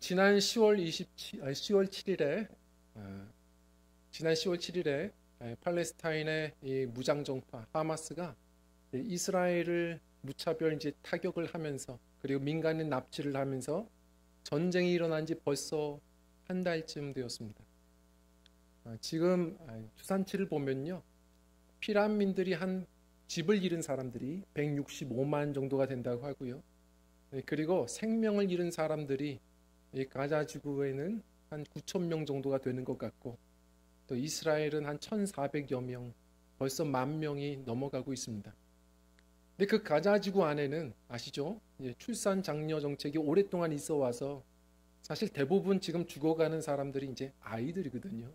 지난 10월 7일에 팔레스타인의 이 무장정파 하마스가 이스라엘을 무차별 이제 타격을 하면서, 그리고 민간인 납치를 하면서 전쟁이 일어난 지 벌써 한 달쯤 되었습니다. 지금 추산치를 보면요, 피난민들이 한 집을 잃은 사람들이 165만 정도가 된다고 하고요. 그리고 생명을 잃은 사람들이 이 가자 지구에는 한 9천 명 정도가 되는 것 같고, 또 이스라엘은 한 1,400여 명, 벌써 10,000명이 넘어가고 있습니다. 근데 그 가자 지구 안에는 아시죠? 출산 장려 정책이 오랫동안 있어 와서 사실 대부분 지금 죽어가는 사람들이 이제 아이들이거든요.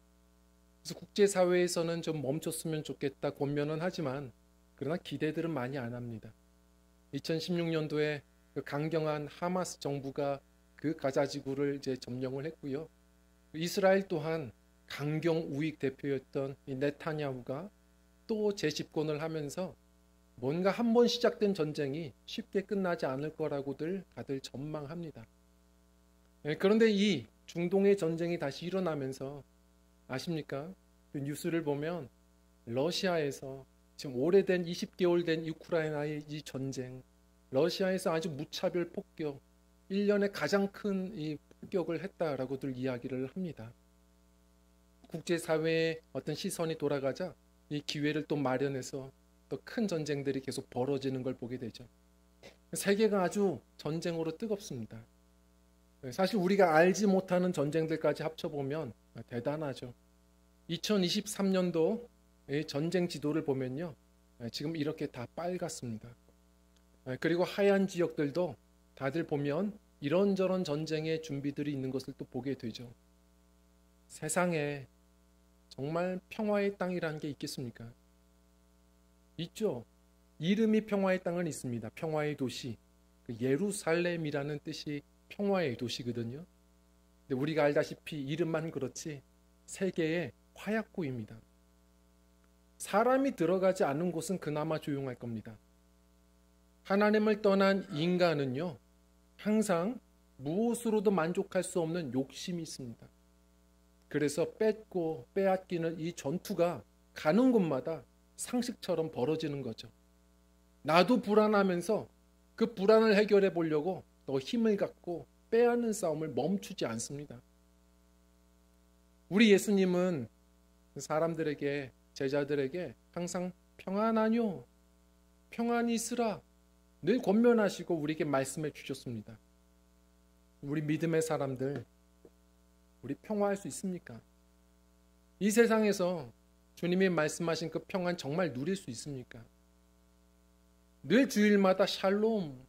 그래서 국제사회에서는 좀 멈췄으면 좋겠다 권면은 하지만, 그러나 기대들은 많이 안 합니다. 2016년도에 그 강경한 하마스 정부가 그 가자 지구를 이제 점령을 했고요. 이스라엘 또한 강경 우익 대표였던 이 네타냐후가 또 재집권을 하면서 뭔가 한 번 시작된 전쟁이 쉽게 끝나지 않을 거라고들 다들 전망합니다. 그런데 이 중동의 전쟁이 다시 일어나면서 아십니까? 그 뉴스를 보면 러시아에서 지금 오래된 20개월 된 우크라이나의 이 전쟁, 러시아에서 아주 무차별 폭격, 1년에 가장 큰 이 폭격을 했다라고들 이야기를 합니다. 국제사회의 어떤 시선이 돌아가자 이 기회를 또 마련해서 또 큰 전쟁들이 계속 벌어지는 걸 보게 되죠. 세계가 아주 전쟁으로 뜨겁습니다. 사실 우리가 알지 못하는 전쟁들까지 합쳐보면 대단하죠. 2023년도 전쟁 지도를 보면요, 지금 이렇게 다 빨갛습니다. 그리고 하얀 지역들도 다들 보면 이런저런 전쟁의 준비들이 있는 것을 또 보게 되죠. 세상에 정말 평화의 땅이라는 게 있겠습니까? 있죠. 이름이 평화의 땅은 있습니다. 평화의 도시. 예루살렘이라는 뜻이 평화의 도시거든요. 근데 우리가 알다시피 이름만 그렇지 세계의 화약고입니다. 사람이 들어가지 않은 곳은 그나마 조용할 겁니다. 하나님을 떠난 인간은요, 항상 무엇으로도 만족할 수 없는 욕심이 있습니다. 그래서 뺏고 빼앗기는 이 전투가 가는 곳마다 상식처럼 벌어지는 거죠. 나도 불안하면서 그 불안을 해결해 보려고 더 힘을 갖고 빼앗는 싸움을 멈추지 않습니다. 우리 예수님은 사람들에게, 제자들에게 항상 평안하뇨, 평안히 있으라 늘 권면하시고 우리에게 말씀해 주셨습니다. 우리 믿음의 사람들, 우리 평화할 수 있습니까? 이 세상에서 주님이 말씀하신 그 평안 정말 누릴 수 있습니까? 늘 주일마다 샬롬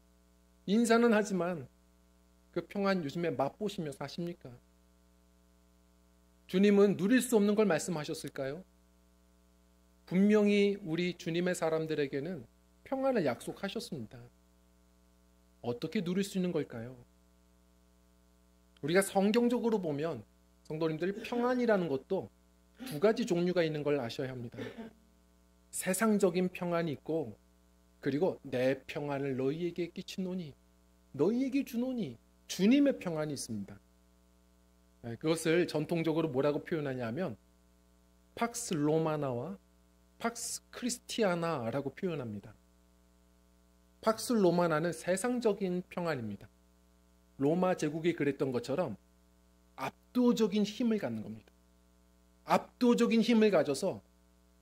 인사는 하지만 그 평안 요즘에 맛보시며 사십니까? 주님은 누릴 수 없는 걸 말씀하셨을까요? 분명히 우리 주님의 사람들에게는 평안을 약속하셨습니다. 어떻게 누릴 수 있는 걸까요? 우리가 성경적으로 보면 성도님들, 평안이라는 것도 두 가지 종류가 있는 걸 아셔야 합니다. 세상적인 평안이 있고, 그리고 내 평안을 너희에게 끼치노니, 너희에게 주노니, 주님의 평안이 있습니다. 그것을 전통적으로 뭐라고 표현하냐면 팍스 로마나와 팍스 크리스티아나라고 표현합니다. 팍스 로마나는 세상적인 평안입니다. 로마 제국이 그랬던 것처럼 압도적인 힘을 갖는 겁니다. 압도적인 힘을 가져서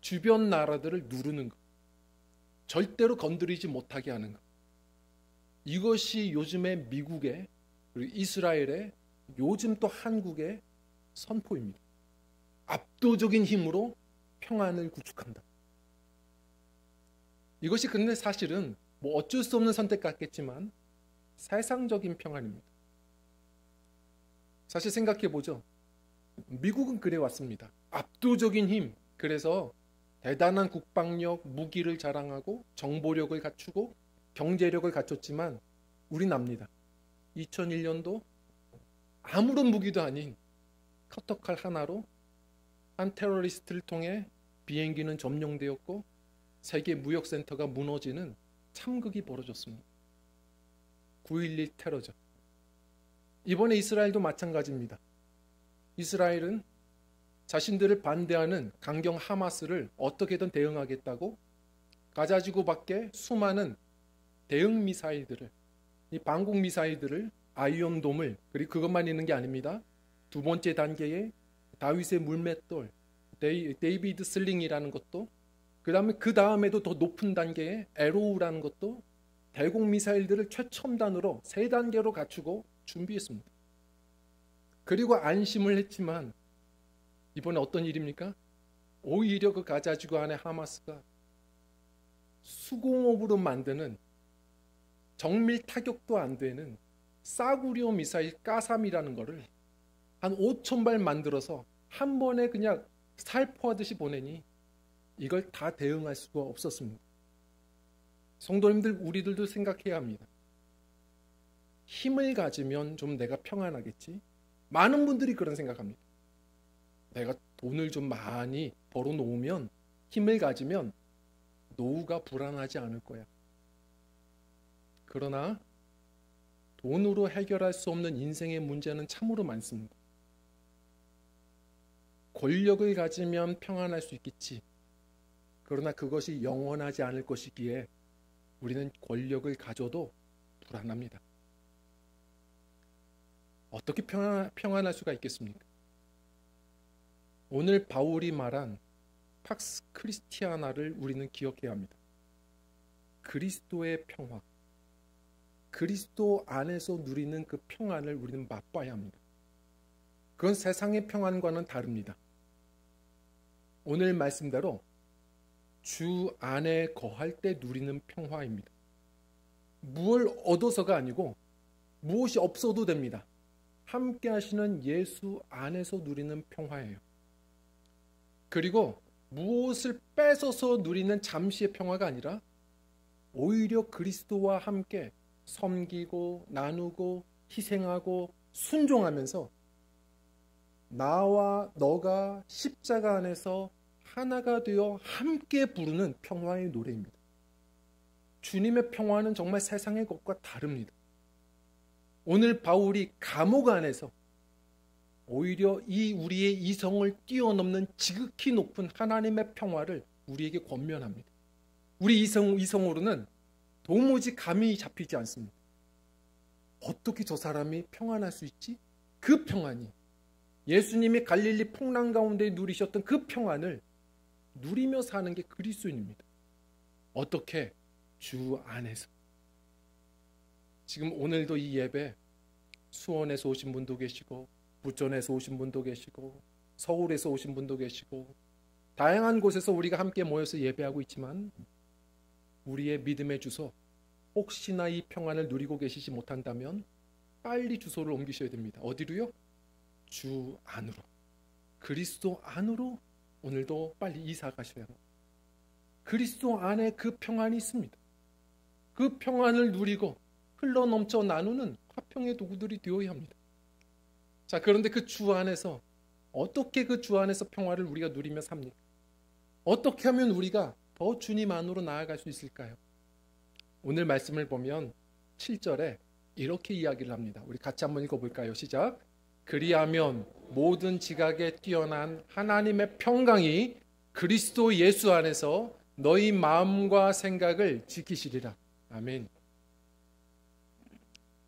주변 나라들을 누르는 것, 절대로 건드리지 못하게 하는 것. 이것이 요즘의 미국의, 그리고 이스라엘의, 요즘 또 한국의 선포입니다. 압도적인 힘으로 평안을 구축한다. 이것이 근데 사실은 뭐 어쩔 수 없는 선택 같겠지만 세상적인 평안입니다. 사실 생각해보죠. 미국은 그래왔습니다. 압도적인 힘, 그래서 대단한 국방력, 무기를 자랑하고 정보력을 갖추고 경제력을 갖췄지만 우린 압니다. 2001년도 아무런 무기도 아닌 커터칼 하나로 한 테러리스트를 통해 비행기는 점령되었고 세계 무역센터가 무너지는 참극이 벌어졌습니다. 9.11 테러죠. 이번에 이스라엘도 마찬가지입니다. 이스라엘은 자신들을 반대하는 강경 하마스를 어떻게든 대응하겠다고 가자지구 밖에 수많은 대응 미사일들을, 이 방공 미사일들을, 아이언돔을, 그리고 그것만 있는 게 아닙니다. 두 번째 단계에 다윗의 물맷돌, 데이비드 슬링이라는 것도, 그 다음에도 더 높은 단계에 에로우라는 것도 대공 미사일들을 최첨단으로 세 단계로 갖추고 준비했습니다. 그리고 안심을 했지만 이번에 어떤 일입니까? 오히려 그 가자지구 안에 하마스가 수공업으로 만드는 정밀 타격도 안 되는 싸구려 미사일 까삼이라는 거를 한 5,000발 만들어서 한 번에 그냥 살포하듯이 보내니 이걸 다 대응할 수가 없었습니다. 성도님들, 우리들도 생각해야 합니다. 힘을 가지면 좀 내가 평안하겠지. 많은 분들이 그런 생각합니다. 내가 돈을 좀 많이 벌어놓으면, 힘을 가지면 노후가 불안하지 않을 거야. 그러나 돈으로 해결할 수 없는 인생의 문제는 참으로 많습니다. 권력을 가지면 평안할 수 있겠지. 그러나 그것이 영원하지 않을 것이기에 우리는 권력을 가져도 불안합니다. 어떻게 평안할 수가 있겠습니까? 오늘 바울이 말한 팍스 크리스티아나를 우리는 기억해야 합니다. 그리스도의 평화, 그리스도 안에서 누리는 그 평안을 우리는 맛봐야 합니다. 그건 세상의 평안과는 다릅니다. 오늘 말씀대로 주 안에 거할 때 누리는 평화입니다. 무엇을 얻어서가 아니고 무엇이 없어도 됩니다. 함께 하시는 예수 안에서 누리는 평화예요. 그리고 무엇을 뺏어서 누리는 잠시의 평화가 아니라 오히려 그리스도와 함께 섬기고 나누고 희생하고 순종하면서 나와 너가 십자가 안에서 하나가 되어 함께 부르는 평화의 노래입니다. 주님의 평화는 정말 세상의 것과 다릅니다. 오늘 바울이 감옥 안에서 오히려 이 우리의 이성을 뛰어넘는 지극히 높은 하나님의 평화를 우리에게 권면합니다. 우리 이성으로는 도무지 감이 잡히지 않습니다. 어떻게 저 사람이 평안할 수 있지? 그 평안이 예수님이 갈릴리 풍랑 가운데 누리셨던 그 평안을 누리며 사는 게 그리스도인입니다. 어떻게? 주 안에서. 지금 오늘도 이 예배 수원에서 오신 분도 계시고 부천에서 오신 분도 계시고 서울에서 오신 분도 계시고 다양한 곳에서 우리가 함께 모여서 예배하고 있지만 우리의 믿음의 주소, 혹시나 이 평안을 누리고 계시지 못한다면 빨리 주소를 옮기셔야 됩니다. 어디로요? 주 안으로, 그리스도 안으로 오늘도 빨리 이사 가셔야 합니다. 그리스도 안에 그 평안이 있습니다. 그 평안을 누리고 흘러넘쳐 나누는 화평의 도구들이 되어야 합니다. 자, 그런데 그 주 안에서 어떻게 그 주 안에서 평화를 우리가 누리며 삽니까? 어떻게 하면 우리가 더 주님 안으로 나아갈 수 있을까요? 오늘 말씀을 보면 7절에 이렇게 이야기를 합니다. 우리 같이 한번 읽어볼까요? 시작. 그리하면 모든 지각에 뛰어난 하나님의 평강이 그리스도 예수 안에서 너희 마음과 생각을 지키시리라. 아멘.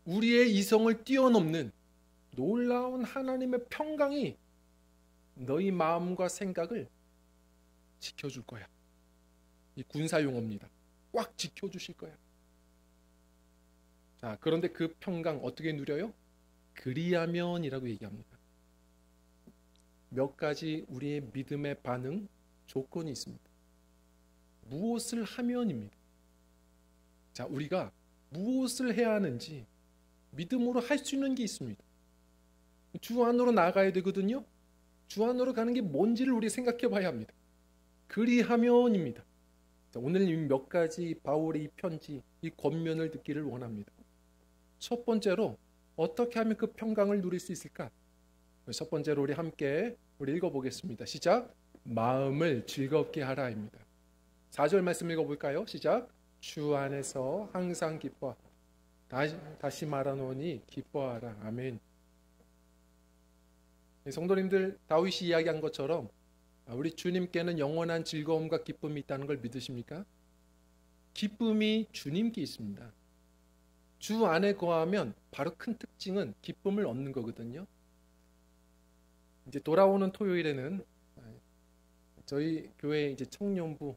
우리의 이성을 뛰어넘는 놀라운 하나님의 평강이 너희 마음과 생각을 지켜줄 거야. 이 군사용어입니다. 꽉 지켜주실 거야. 자, 그런데 그 평강 어떻게 누려요? 그리하면이라고 얘기합니다. 몇 가지 우리의 믿음의 반응, 조건이 있습니다. 무엇을 하면입니다. 자, 우리가 무엇을 해야 하는지 믿음으로 할 수 있는 게 있습니다. 주 안으로 나가야 되거든요. 주 안으로 가는 게 뭔지를 우리 생각해 봐야 합니다. 그리하면입니다. 자, 오늘 몇 가지 바울의 이 편지, 이 권면을 듣기를 원합니다. 첫 번째로 어떻게 하면 그 평강을 누릴 수 있을까? 첫 번째로 우리 함께 읽어보겠습니다. 시작. 마음을 즐겁게 하라입니다. 4절 말씀 읽어볼까요? 시작. 주 안에서 항상 기뻐. 다시 말하노니 기뻐하라. 아멘. 성도님들, 다윗이 이야기한 것처럼 우리 주님께는 영원한 즐거움과 기쁨이 있다는 걸 믿으십니까? 기쁨이 주님께 있습니다. 주 안에 거하면 바로 큰 특징은 기쁨을 얻는 거거든요. 이제 돌아오는 토요일에는 저희 교회 이제 청년부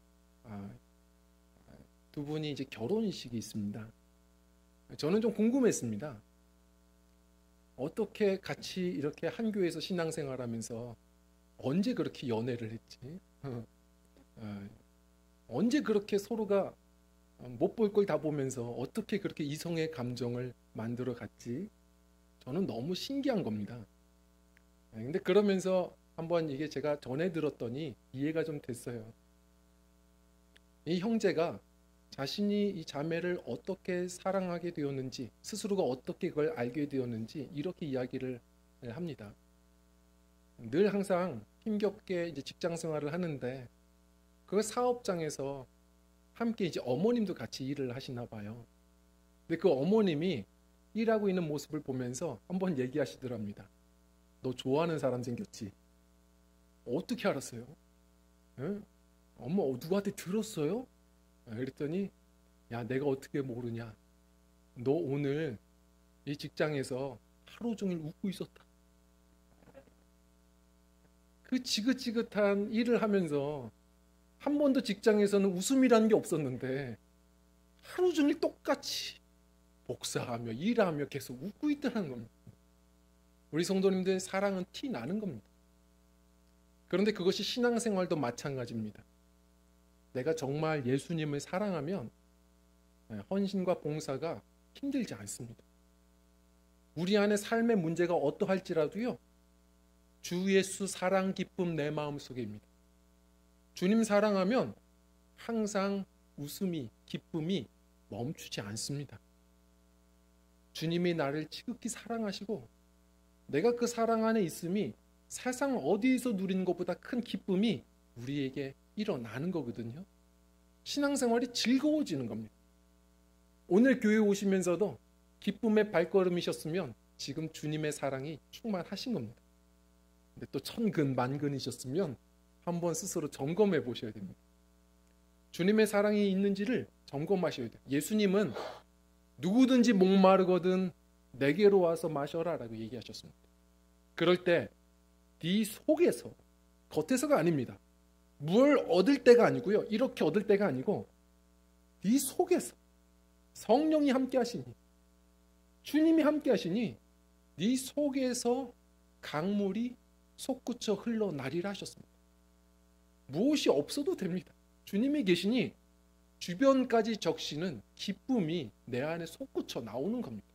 두 분이 이제 결혼식이 있습니다. 저는 좀 궁금했습니다. 어떻게 같이 이렇게 한 교회에서 신앙생활하면서 언제 그렇게 연애를 했지? 언제 그렇게 서로가 못 볼 걸 다 보면서 어떻게 그렇게 이성의 감정을 만들어 갔지? 저는 너무 신기한 겁니다. 근데 그러면서 한번 이게 제가 전해 들었더니 이해가 좀 됐어요. 이 형제가 자신이 이 자매를 어떻게 사랑하게 되었는지, 스스로가 어떻게 그걸 알게 되었는지 이렇게 이야기를 합니다. 늘 항상 힘겹게 이제 직장 생활을 하는데 그 사업장에서 함께 이제 어머님도 같이 일을 하시나 봐요. 근데 그 어머님이 일하고 있는 모습을 보면서 한번 얘기하시더랍니다. 너 좋아하는 사람 생겼지? 어떻게 알았어요? 에? 엄마 누구한테 들었어요? 그랬더니 야, 내가 어떻게 모르냐? 너 오늘 이 직장에서 하루 종일 웃고 있었다. 그 지긋지긋한 일을 하면서 한 번도 직장에서는 웃음이라는 게 없었는데 하루 종일 똑같이 복사하며 일하며 계속 웃고 있다는 겁니다. 우리 성도님들의 사랑은 티 나는 겁니다. 그런데 그것이 신앙생활도 마찬가지입니다. 내가 정말 예수님을 사랑하면 헌신과 봉사가 힘들지 않습니다. 우리 안에 삶의 문제가 어떠할지라도요, 주 예수 사랑 기쁨 내 마음속에입니다. 주님 사랑하면 항상 웃음이, 기쁨이 멈추지 않습니다. 주님이 나를 지극히 사랑하시고 내가 그 사랑 안에 있음이 세상 어디에서 누리는 것보다 큰 기쁨이 우리에게 일어나는 거거든요. 신앙생활이 즐거워지는 겁니다. 오늘 교회 오시면서도 기쁨의 발걸음이셨으면 지금 주님의 사랑이 충만하신 겁니다. 근데 또 천근 만근이셨으면 한번 스스로 점검해 보셔야 됩니다. 주님의 사랑이 있는지를 점검하셔야 돼요. 예수님은 누구든지 목마르거든 내게로 와서 마셔라 라고 얘기하셨습니다. 그럴 때 네 속에서, 겉에서가 아닙니다. 뭘 얻을 때가 아니고요. 이렇게 얻을 때가 아니고 네 속에서 성령이 함께 하시니, 주님이 함께 하시니 네 속에서 강물이 솟구쳐 흘러나리라 하셨습니다. 무엇이 없어도 됩니다. 주님이 계시니 주변까지 적시는 기쁨이 내 안에 솟구쳐 나오는 겁니다.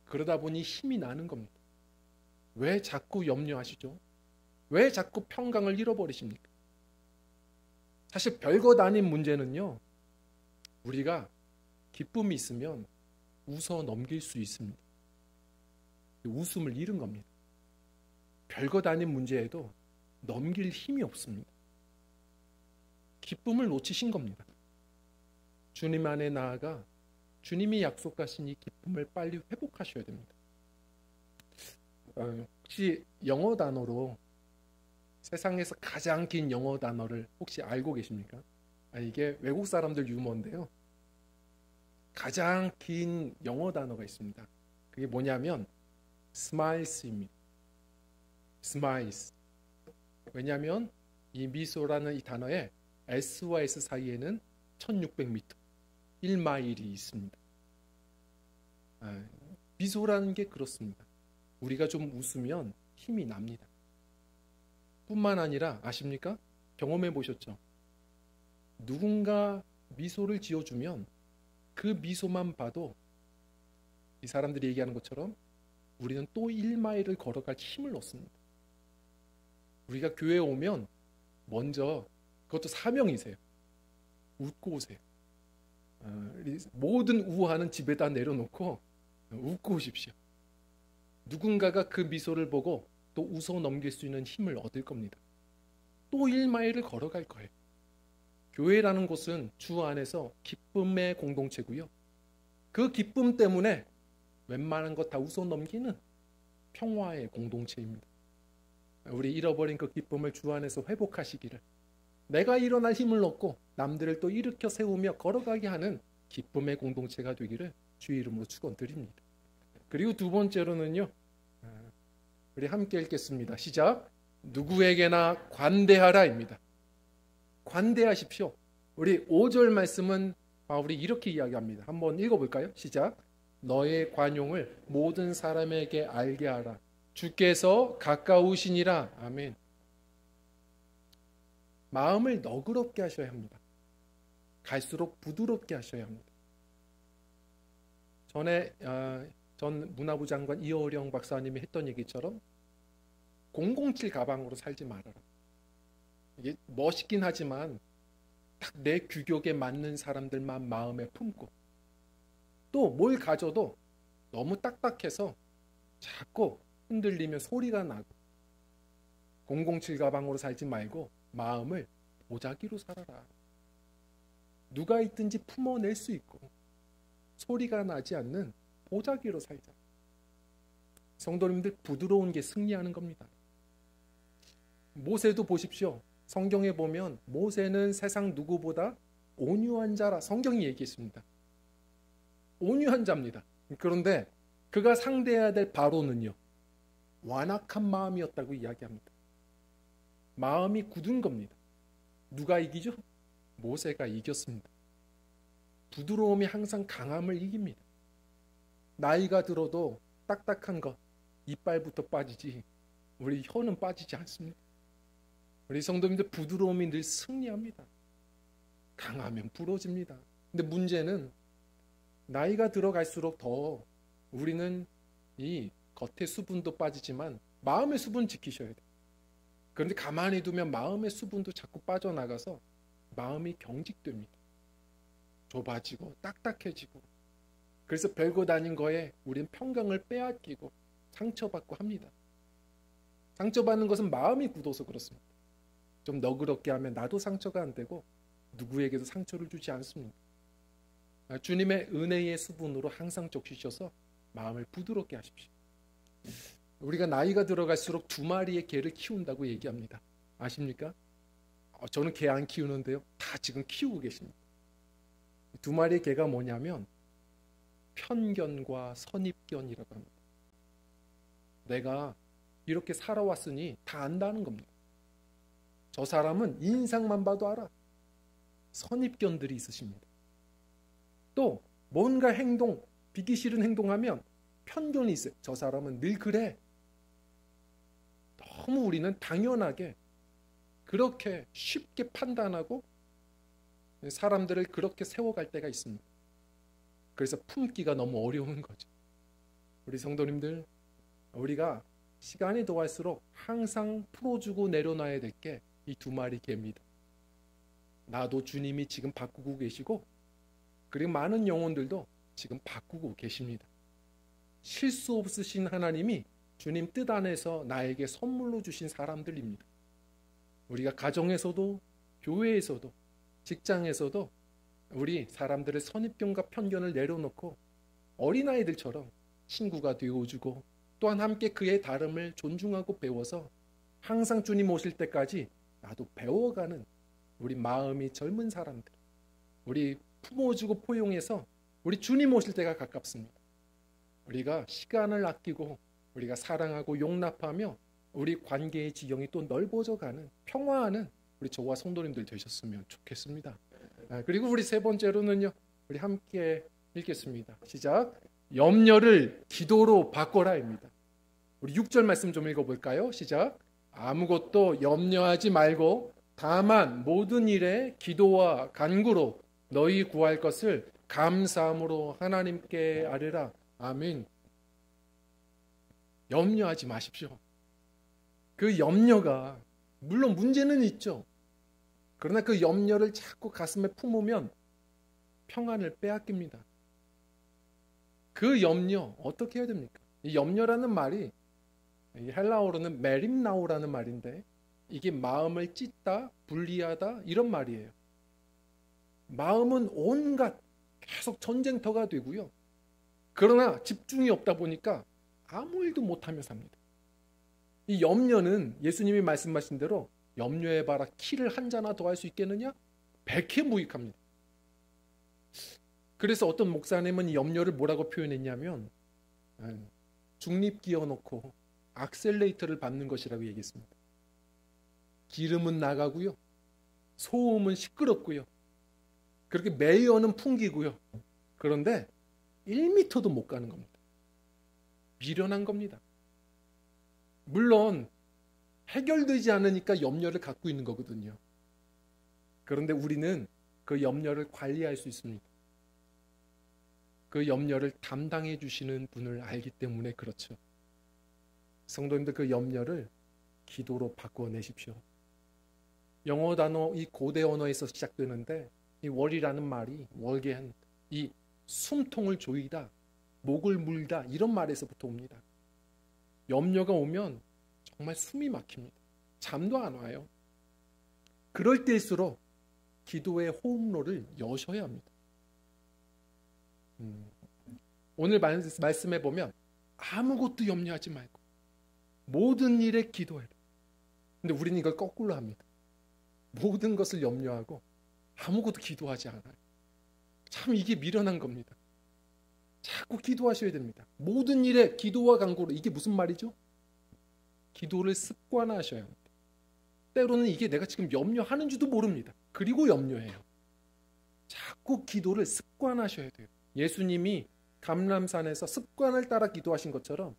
그러다 보니 힘이 나는 겁니다. 왜 자꾸 염려하시죠? 왜 자꾸 평강을 잃어버리십니까? 사실 별것 아닌 문제는요, 우리가 기쁨이 있으면 웃어 넘길 수 있습니다. 웃음을 잃은 겁니다. 별것 아닌 문제에도 넘길 힘이 없습니다. 기쁨을 놓치신 겁니다. 주님 안에 나아가 주님이 약속하신 이 기쁨을 빨리 회복하셔야 됩니다. 혹시 영어 단어로 세상에서 가장 긴 영어 단어를 혹시 알고 계십니까? 이게 외국 사람들 유머인데요. 가장 긴 영어 단어가 있습니다. 그게 뭐냐면 smiles입니다. smiles. 왜냐하면 이 미소라는 이 단어에 S와 S 사이에는 1600m, 1마일이 있습니다. 미소라는 게 그렇습니다. 우리가 좀 웃으면 힘이 납니다. 뿐만 아니라 아십니까? 경험해 보셨죠? 누군가 미소를 지어주면 그 미소만 봐도 이 사람들이 얘기하는 것처럼 우리는 또 1마일을 걸어갈 힘을 얻습니다. 우리가 교회에 오면 먼저, 그것도 사명이세요. 웃고 오세요. 모든 우화는 집에다 내려놓고 웃고 오십시오. 누군가가 그 미소를 보고 또 웃어 넘길 수 있는 힘을 얻을 겁니다. 또 1마일을 걸어갈 거예요. 교회라는 곳은 주 안에서 기쁨의 공동체고요. 그 기쁨 때문에 웬만한 것 다 웃어 넘기는 평화의 공동체입니다. 우리 잃어버린 그 기쁨을 주 안에서 회복하시기를, 내가 일어날 힘을 얻고 남들을 또 일으켜 세우며 걸어가게 하는 기쁨의 공동체가 되기를 주의 이름으로 축원드립니다. 그리고 두 번째로는요, 우리 함께 읽겠습니다. 시작. 누구에게나 관대하라입니다. 관대하십시오. 우리 5절 말씀은 바울이 이렇게 이야기합니다. 한번 읽어볼까요? 시작. 너의 관용을 모든 사람에게 알게 하라. 주께서 가까우시니라. 아멘. 마음을 너그럽게 하셔야 합니다. 갈수록 부드럽게 하셔야 합니다. 전에 전 문화부 장관 이어령 박사님이 했던 얘기처럼 007 가방으로 살지 말아라. 이게 멋있긴 하지만 딱 내 규격에 맞는 사람들만 마음에 품고, 또 뭘 가져도 너무 딱딱해서 자꾸 흔들리면 소리가 나고, 007 가방으로 살지 말고 마음을 보자기로 살아라. 누가 있든지 품어낼 수 있고 소리가 나지 않는 보자기로 살자. 성도님들, 부드러운 게 승리하는 겁니다. 모세도 보십시오. 성경에 보면 모세는 세상 누구보다 온유한 자라 성경이 얘기했습니다. 온유한 자입니다. 그런데 그가 상대해야 될 바로는요, 완악한 마음이었다고 이야기합니다. 마음이 굳은 겁니다. 누가 이기죠? 모세가 이겼습니다. 부드러움이 항상 강함을 이깁니다. 나이가 들어도 딱딱한 것, 이빨부터 빠지지 우리 혀는 빠지지 않습니다. 우리 성도님들, 부드러움이 늘 승리합니다. 강하면 부러집니다. 근데 문제는 나이가 들어갈수록 더 우리는 이 겉의 수분도 빠지지만 마음의 수분 지키셔야 돼요. 그런데 가만히 두면 마음의 수분도 자꾸 빠져나가서 마음이 경직됩니다. 좁아지고 딱딱해지고, 그래서 별거 아닌 거에 우리는 평강을 빼앗기고 상처받고 합니다. 상처받는 것은 마음이 굳어서 그렇습니다. 좀 너그럽게 하면 나도 상처가 안 되고 누구에게도 상처를 주지 않습니다. 주님의 은혜의 수분으로 항상 적시셔서 마음을 부드럽게 하십시오. 우리가 나이가 들어갈수록 2마리의 개를 키운다고 얘기합니다. 아십니까? 저는 개 안 키우는데요, 다 지금 키우고 계십니다. 2마리의 개가 뭐냐면 편견과 선입견이라고 합니다. 내가 이렇게 살아왔으니 다 안다는 겁니다. 저 사람은 인상만 봐도 알아. 선입견들이 있으십니다. 또 뭔가 행동, 비기 싫은 행동하면 편견이 있어요. 저 사람은 늘 그래. 너무 우리는 당연하게 그렇게 쉽게 판단하고 사람들을 그렇게 세워갈 때가 있습니다. 그래서 품기가 너무 어려운 거죠. 우리 성도님들, 우리가 시간이 더할수록 항상 풀어주고 내려놔야 될 게 이 2마리 개입니다. 나도 주님이 지금 바꾸고 계시고, 그리고 많은 영혼들도 지금 바꾸고 계십니다. 실수 없으신 하나님이 주님 뜻 안에서 나에게 선물로 주신 사람들입니다. 우리가 가정에서도, 교회에서도, 직장에서도 우리 사람들의 선입견과 편견을 내려놓고 어린아이들처럼 친구가 되어주고, 또한 함께 그의 다름을 존중하고 배워서 항상 주님 오실 때까지 나도 배워가는 우리 마음이 젊은 사람들, 우리 품어주고 포용해서 우리 주님 오실 때가 가깝습니다. 우리가 시간을 아끼고 우리가 사랑하고 용납하며 우리 관계의 지경이 또 넓어져가는, 평화하는 우리 저와 성도님들 되셨으면 좋겠습니다. 그리고 우리 세 번째로는요, 우리 함께 읽겠습니다. 시작. 염려를 기도로 바꿔라입니다. 우리 6절 말씀 좀 읽어볼까요? 시작. 아무것도 염려하지 말고 다만 모든 일에 기도와 간구로 너희 구할 것을 감사함으로 하나님께 아뢰라. 아멘. 염려하지 마십시오. 그 염려가 물론 문제는 있죠. 그러나 그 염려를 자꾸 가슴에 품으면 평안을 빼앗깁니다. 그 염려 어떻게 해야 됩니까? 이 염려라는 말이 헬라어로는 메림나오라는 말인데, 이게 마음을 찢다, 분리하다 이런 말이에요. 마음은 온갖 계속 전쟁터가 되고요. 그러나 집중이 없다 보니까 아무 일도 못하며 삽니다. 이 염려는 예수님이 말씀하신 대로 염려해봐라. 키를 한 자나 더 할 수 있겠느냐? 100회 무익합니다. 그래서 어떤 목사님은 이 염려를 뭐라고 표현했냐면 중립기어 놓고 악셀레이터를 밟는 것이라고 얘기했습니다. 기름은 나가고요. 소음은 시끄럽고요. 그렇게 매연은 풍기고요. 그런데 1m도 못 가는 겁니다. 미련한 겁니다. 물론 해결되지 않으니까 염려를 갖고 있는 거거든요. 그런데 우리는 그 염려를 관리할 수 있습니다. 그 염려를 담당해 주시는 분을 알기 때문에 그렇죠. 성도님들, 그 염려를 기도로 바꿔내십시오. 영어 단어, 이 고대 언어에서 시작되는데 이 월이라는 말이 월계한 이 숨통을 조이다, 목을 물다, 이런 말에서부터 옵니다. 염려가 오면 정말 숨이 막힙니다. 잠도 안 와요. 그럴 때일수록 기도의 호흡로를 여셔야 합니다. 오늘 말씀해 보면 아무것도 염려하지 말고 모든 일에 기도해라. 근데 우리는 이걸 거꾸로 합니다. 모든 것을 염려하고 아무것도 기도하지 않아요. 참 이게 미련한 겁니다. 자꾸 기도하셔야 됩니다. 모든 일에 기도와 간구로. 이게 무슨 말이죠? 기도를 습관화하셔야 합니다. 때로는 이게 내가 지금 염려하는 줄도 모릅니다. 그리고 염려해요. 자꾸 기도를 습관하셔야 돼요. 예수님이 감람산에서 습관을 따라 기도하신 것처럼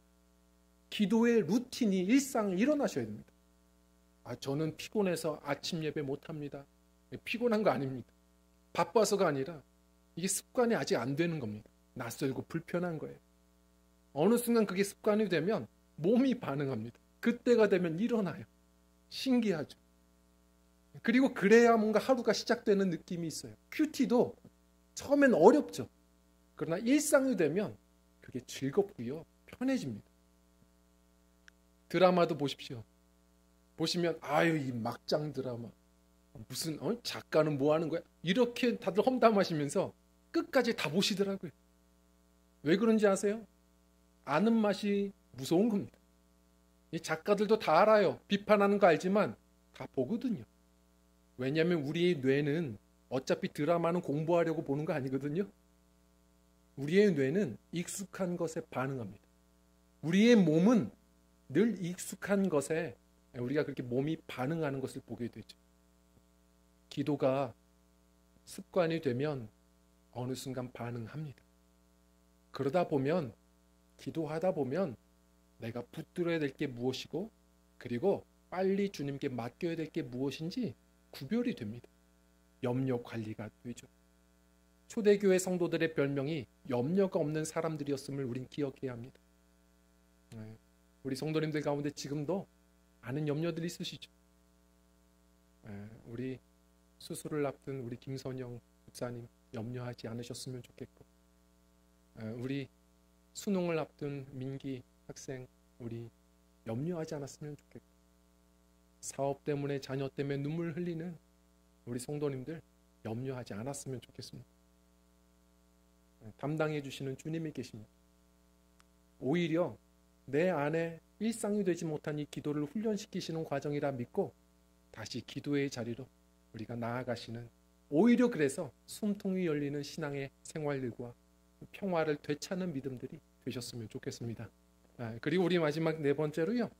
기도의 루틴이 일상에 일어나셔야 됩니다. 저는 피곤해서 아침 예배 못합니다. 피곤한 거 아닙니다. 바빠서가 아니라 이게 습관이 아직 안 되는 겁니다. 낯설고 불편한 거예요. 어느 순간 그게 습관이 되면 몸이 반응합니다. 그때가 되면 일어나요. 신기하죠. 그리고 그래야 뭔가 하루가 시작되는 느낌이 있어요. 큐티도 처음엔 어렵죠. 그러나 일상이 되면 그게 즐겁고요. 편해집니다. 드라마도 보십시오. 보시면 이 막장 드라마 무슨 작가는 뭐 하는 거야? 이렇게 다들 험담하시면서 끝까지 다 보시더라고요. 왜 그런지 아세요? 아는 맛이 무서운 겁니다. 이 작가들도 다 알아요. 비판하는 거 알지만 다 보거든요. 왜냐하면 우리의 뇌는 어차피 드라마는 공부하려고 보는 거 아니거든요. 우리의 뇌는 익숙한 것에 반응합니다. 우리의 몸은 늘 익숙한 것에 우리가 그렇게 몸이 반응하는 것을 보게 되죠. 기도가 습관이 되면 어느 순간 반응합니다. 그러다 보면, 기도하다 보면 내가 붙들어야 될 게 무엇이고 그리고 빨리 주님께 맡겨야 될 게 무엇인지 구별이 됩니다. 염려 관리가 되죠. 초대교회 성도들의 별명이 염려가 없는 사람들이었음을 우린 기억해야 합니다. 우리 성도님들 가운데 지금도 많은 염려들이 있으시죠. 우리 수술을 앞둔 우리 김선영 목사님 염려하지 않으셨으면 좋겠고, 우리 수능을 앞둔 민기 학생 우리 염려하지 않았으면 좋겠고, 사업 때문에 자녀 때문에 눈물 흘리는 우리 성도님들 염려하지 않았으면 좋겠습니다. 담당해 주시는 주님이 계십니다. 오히려 내 안에 일상이 되지 못한 이 기도를 훈련시키시는 과정이라 믿고 다시 기도의 자리로 우리가 나아가시는, 오히려 그래서 숨통이 열리는 신앙의 생활들과 평화를 되찾는 믿음들이 되셨으면 좋겠습니다. 그리고 우리 마지막 네 번째로요,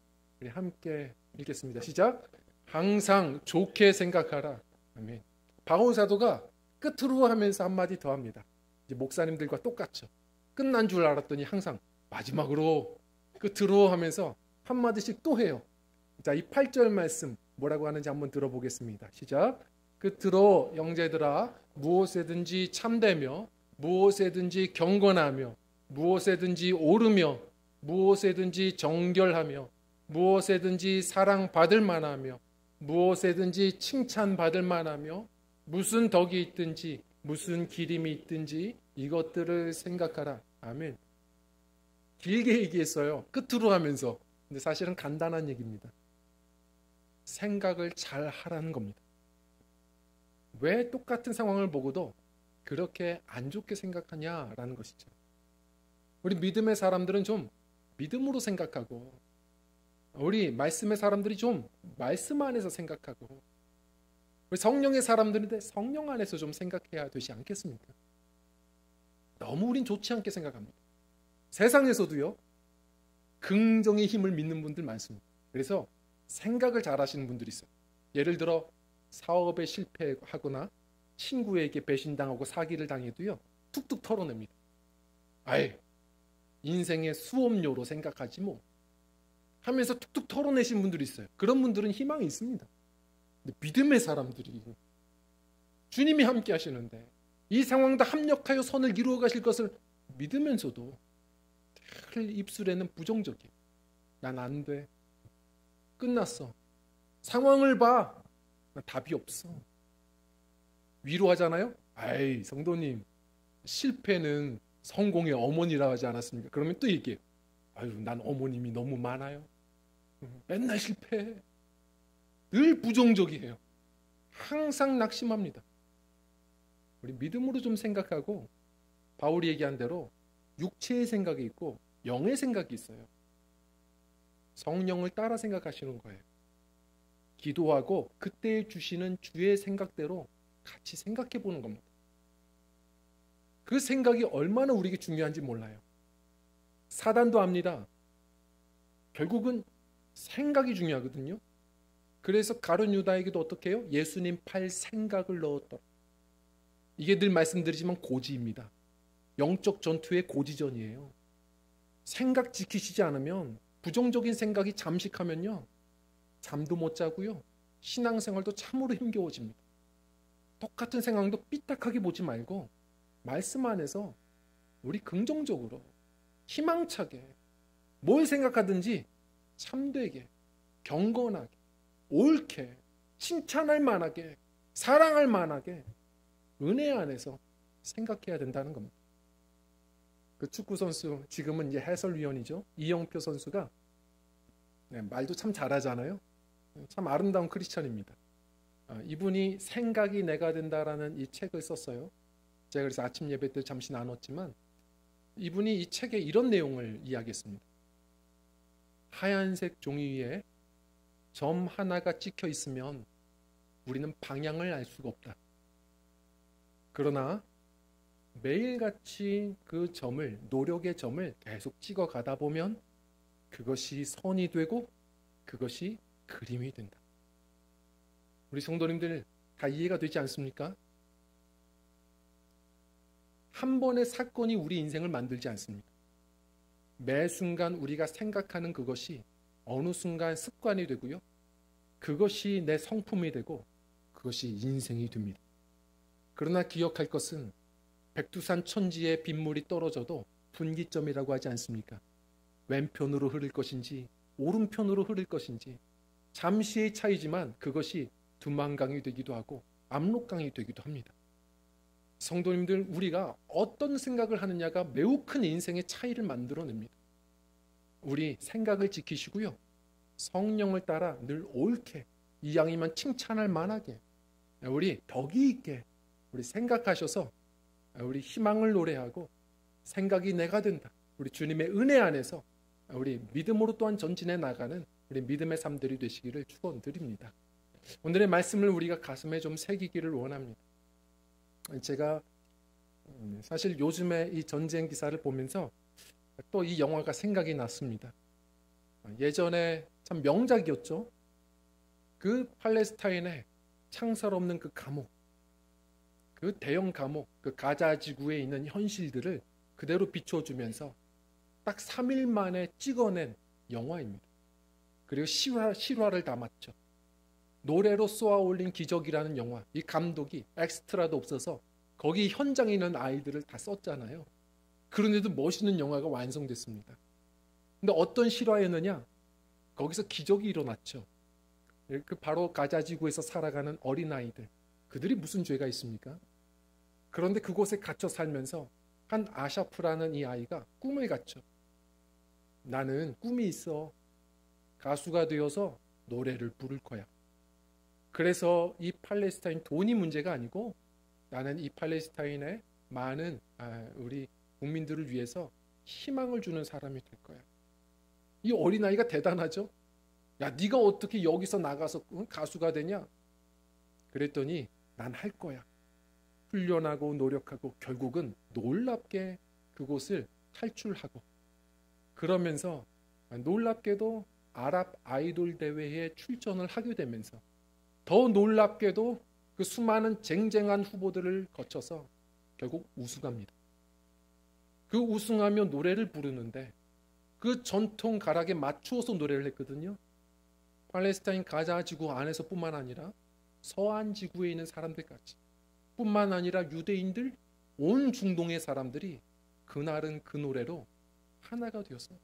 우리 함께 읽겠습니다. 시작. 항상 좋게 생각하라. 아멘. 바울 사도가 끝으로 하면서 한마디 더 합니다. 이제 목사님들과 똑같죠. 끝난 줄 알았더니 항상 마지막으로 끝으로 하면서 한마디씩 또 해요. 자, 이 8절 말씀 뭐라고 하는지 한번 들어보겠습니다. 시작. 끝으로 형제들아, 무엇에든지 참되며 무엇에든지 경건하며 무엇에든지 오르며 무엇에든지 정결하며 무엇에든지 사랑받을 만하며 무엇에든지 칭찬받을 만하며 무슨 덕이 있든지 무슨 기림이 있든지 이것들을 생각하라. 아멘. 길게 얘기했어요. 끝으로 하면서. 근데 사실은 간단한 얘기입니다. 생각을 잘 하라는 겁니다. 왜 똑같은 상황을 보고도 그렇게 안 좋게 생각하냐라는 것이죠. 우리 믿음의 사람들은 좀 믿음으로 생각하고 우리 말씀의 사람들이 좀 말씀 안에서 생각하고, 우리 성령의 사람들인데 성령 안에서 좀 생각해야 되지 않겠습니까? 너무 우린 좋지 않게 생각합니다. 세상에서도요, 긍정의 힘을 믿는 분들 많습니다. 그래서 생각을 잘 하시는 분들이 있어요. 예를 들어 사업에 실패하거나 친구에게 배신당하고 사기를 당해도요, 툭툭 털어냅니다. 아예 인생의 수업료로 생각하지 뭐 하면서 툭툭 털어내신 분들이 있어요. 그런 분들은 희망이 있습니다. 근데 믿음의 사람들이 주님이 함께 하시는데 이 상황도 합력하여 선을 이루어 가실 것을 믿으면서도 늘 입술에는 부정적이에요. 난 안 돼. 끝났어. 상황을 봐. 나 답이 없어. 위로하잖아요. 아이 성도님, 실패는 성공의 어머니라 하지 않았습니까? 그러면 또 얘기해요. 아유, 난 어머님이 너무 많아요. 맨날 실패해. 늘 부정적이에요. 항상 낙심합니다. 우리 믿음으로 좀 생각하고, 바울이 얘기한 대로 육체의 생각이 있고 영의 생각이 있어요. 성령을 따라 생각하시는 거예요. 기도하고 그때 주시는 주의 생각대로 같이 생각해 보는 겁니다. 그 생각이 얼마나 우리에게 중요한지 몰라요. 사단도 압니다. 결국은 생각이 중요하거든요. 그래서 가룟 유다에게도 어떻게 해요? 예수님 팔 생각을 넣었더라. 이게 늘 말씀드리지만 고지입니다. 영적 전투의 고지전이에요. 생각 지키시지 않으면, 부정적인 생각이 잠식하면요, 잠도 못 자고요, 신앙생활도 참으로 힘겨워집니다. 똑같은 상황도 삐딱하게 보지 말고 말씀 안에서 우리 긍정적으로 희망차게 뭘 생각하든지 참되게, 경건하게, 옳게, 칭찬할 만하게, 사랑할 만하게 은혜 안에서 생각해야 된다는 겁니다. 그 축구 선수, 지금은 이제 해설위원이죠, 이영표 선수가 말도 참 잘하잖아요. 참 아름다운 크리스천입니다. 이분이 생각이 내가 된다라는 이 책을 썼어요. 제가 그래서 아침 예배 때 잠시 나눴지만, 이분이 이 책에 이런 내용을 이야기했습니다. 하얀색 종이 위에 점 하나가 찍혀 있으면 우리는 방향을 알 수가 없다. 그러나 매일같이 그 점을, 노력의 점을 계속 찍어 가다 보면 그것이 선이 되고 그것이 그림이 된다. 우리 성도님들 다 이해가 되지 않습니까? 한 번의 사건이 우리 인생을 만들지 않습니다. 매 순간 우리가 생각하는 그것이 어느 순간 습관이 되고요, 그것이 내 성품이 되고 그것이 인생이 됩니다. 그러나 기억할 것은 백두산 천지에 빗물이 떨어져도 분기점이라고 하지 않습니까? 왼편으로 흐를 것인지 오른편으로 흐를 것인지 잠시의 차이지만 그것이 두만강이 되기도 하고 압록강이 되기도 합니다. 성도님들, 우리가 어떤 생각을 하느냐가 매우 큰 인생의 차이를 만들어냅니다. 우리 생각을 지키시고요, 성령을 따라 늘 옳게, 이왕이면 칭찬할 만하게, 우리 덕이 있게 우리 생각하셔서 우리 희망을 노래하고 생각이 내가 된다, 우리 주님의 은혜 안에서 우리 믿음으로 또한 전진해 나가는 우리 믿음의 삶들이 되시기를 축원드립니다. 오늘의 말씀을 우리가 가슴에 좀 새기기를 원합니다. 제가 사실 요즘에 이 전쟁 기사를 보면서 또 이 영화가 생각이 났습니다. 예전에 참 명작이었죠. 그 팔레스타인의 창살 없는 그 감옥, 그 대형 감옥, 그 가자 지구에 있는 현실들을 그대로 비춰주면서 딱 3일 만에 찍어낸 영화입니다. 그리고 실화를 담았죠. 노래로 쏘아 올린 기적이라는 영화, 이 감독이 엑스트라도 없어서 거기 현장에 있는 아이들을 다 썼잖아요. 그런데도 멋있는 영화가 완성됐습니다. 근데 어떤 실화였느냐? 거기서 기적이 일어났죠. 그 바로 가자지구에서 살아가는 어린아이들, 그들이 무슨 죄가 있습니까? 그런데 그곳에 갇혀 살면서 한 아샤프라는 이 아이가 꿈을 갖죠. 나는 꿈이 있어. 가수가 되어서 노래를 부를 거야. 그래서 이 팔레스타인 돈이 문제가 아니고 나는 이 팔레스타인의 많은 우리 국민들을 위해서 희망을 주는 사람이 될 거야. 이 어린아이가 대단하죠. 야, 네가 어떻게 여기서 나가서 가수가 되냐? 그랬더니 난 할 거야. 훈련하고 노력하고 결국은 놀랍게 그곳을 탈출하고, 그러면서 놀랍게도 아랍 아이돌 대회에 출전을 하게 되면서, 더 놀랍게도 그 수많은 쟁쟁한 후보들을 거쳐서 결국 우승합니다. 그 우승하며 노래를 부르는데 그 전통 가락에 맞추어서 노래를 했거든요. 팔레스타인 가자 지구 안에서뿐만 아니라 서안 지구에 있는 사람들까지, 뿐만 아니라 유대인들, 온 중동의 사람들이 그날은 그 노래로 하나가 되었습니다.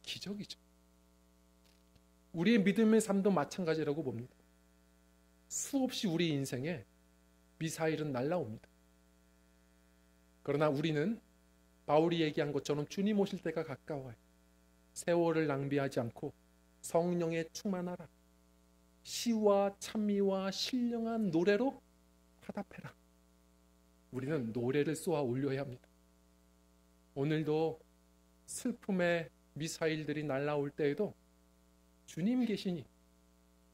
기적이죠. 우리의 믿음의 삶도 마찬가지라고 봅니다. 수없이 우리 인생에 미사일은 날라옵니다. 그러나 우리는 바울이 얘기한 것처럼 주님 오실 때가 가까워요. 세월을 낭비하지 않고 성령에 충만하라. 시와 찬미와 신령한 노래로 화답해라. 우리는 노래를 쏘아 올려야 합니다. 오늘도 슬픔의 미사일들이 날아올 때에도 주님 계시니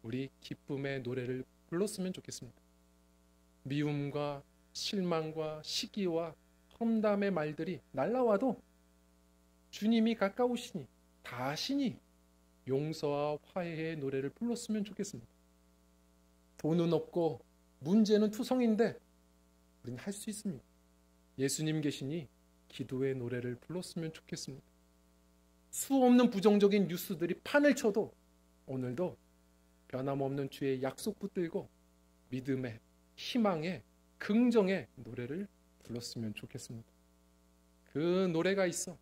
우리 기쁨의 노래를 불렀으면 좋겠습니다. 미움과 실망과 시기와 험담의 말들이 날아와도 주님이 가까우시니 다시니 용서와 화해의 노래를 불렀으면 좋겠습니다. 돈은 없고 문제는 투성인데 우리는 할 수 있습니다. 예수님 계시니 기도의 노래를 불렀으면 좋겠습니다. 수없는 부정적인 뉴스들이 판을 쳐도 오늘도 변함없는 주의 약속 붙들고 믿음의, 희망의, 긍정의 노래를 불렀으면 좋겠습니다. 그 노래가 있어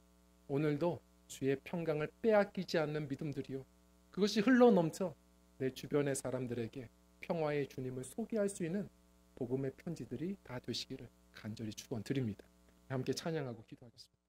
오늘도 주의 평강을 빼앗기지 않는 믿음들이요, 그것이 흘러넘쳐 내 주변의 사람들에게 평화의 주님을 소개할 수 있는 복음의 편지들이 다 되시기를 간절히 축원드립니다. 함께 찬양하고 기도하겠습니다.